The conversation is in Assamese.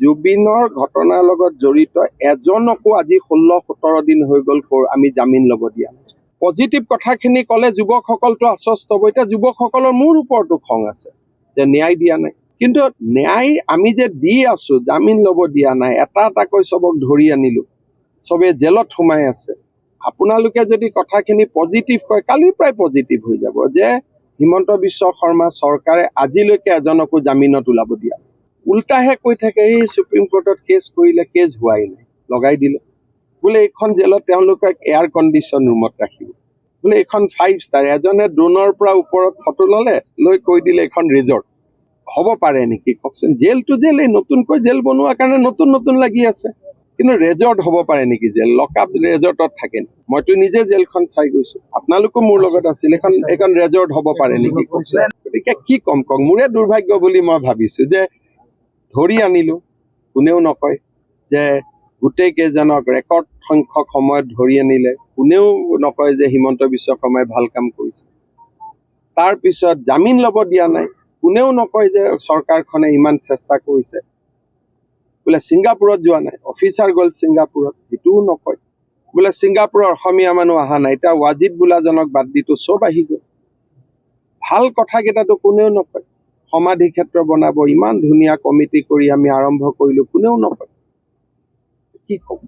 জুবিনৰ ঘটনাৰ লগত জড়িত এজনকো আজি 16-17 দিন হৈ গ'ল আমি জামিন ল'ব দিয়া নাই। পজিটিভ কথাখিনি ক'লে যুৱকসকলটো আশ্বস্ত হ'ব। এতিয়া যুৱকসকলৰ মোৰ ওপৰতো খং আছে যে ন্যায় দিয়া নাই, কিন্তু ন্যায় আমি যে দি আছো, জামিন ল'ব দিয়া নাই, এটা এটাকৈ চবক ধৰি আনিলো, চবে জেলত সোমাই আছে। আপোনালোকে যদি কথাখিনি পজিটিভ কয়, কালিৰ পৰাই পজিটিভ হৈ যাব যে হিমন্ত বিশ্ব শৰ্মা চৰকাৰে আজিলৈকে এজনকো জামিনত ওলাব দিয়া নাই। উল্টাহে কৈ থাকে এই সুপ্ৰিম কোৰ্টত কেছ কৰিলে, কেছ হোৱাই নাই, লগাই দিলে বোলে এইখন জেলত তেওঁলোকে এয়াৰ কণ্ডিশ্যন ৰুমত ৰাখিব, বোলে এইখন 5 ষ্টাৰ। এজনে ড্ৰোনৰ পৰা ওপৰত ফটো ল'লে, লৈ কৈ দিলে এইখন ৰিজৰ্ট। হ'ব পাৰে নেকি কওকচোন? জেলটো জেল, এই নতুনকৈ জেল বনোৱাৰ কাৰণে নতুন নতুন লাগি আছে, কিন্তু ৰেজৰ্ট হ'ব পাৰে নেকি জেল? লকআপ ৰেজৰ্টত থাকে নেকি? মইতো নিজে জেলখন চাই গৈছো, আপোনালোকো মোৰ লগত আছিল। এইখন ৰেজৰ্ট হ'ব পাৰে নেকি কওকচোন? গতিকে কি কম কওক, মোৰে দুৰ্ভাগ্য বুলি মই ভাবিছো যে ধৰি আনিলো, কোনেও নকয় যে গোটেই কেইজনক ৰেকৰ্ড সংখ্যক সময়ত ধৰি আনিলে, কোনেও নকয় যে হিমন্ত বিশ্ব শৰ্মাই ভাল কাম কৰিছে। তাৰপিছত জামিন ল'ব দিয়া নাই, কোনেও নকয় যে চৰকাৰখনে ইমান চেষ্টা কৰিছে। বোলে ছিংগাপুৰত যোৱা নাই, অফিচাৰ গ'ল ছিংগাপুৰত, সেইটোও নকয়। বোলে ছিংগাপুৰৰ অসমীয়া মানুহ অহা নাই, এতিয়া ৱাজিদ বোলাজনক বাদ দিটো চব আহি গ'ল। ভাল কথাকেইটাতো কোনেও নকয়। সমাধি ক্ষেত্ৰ বনাব ইমান ধুনীয়া কমিটি কৰি আমি আৰম্ভ কৰিলো, কোনেও নকয়। কি ক'ম?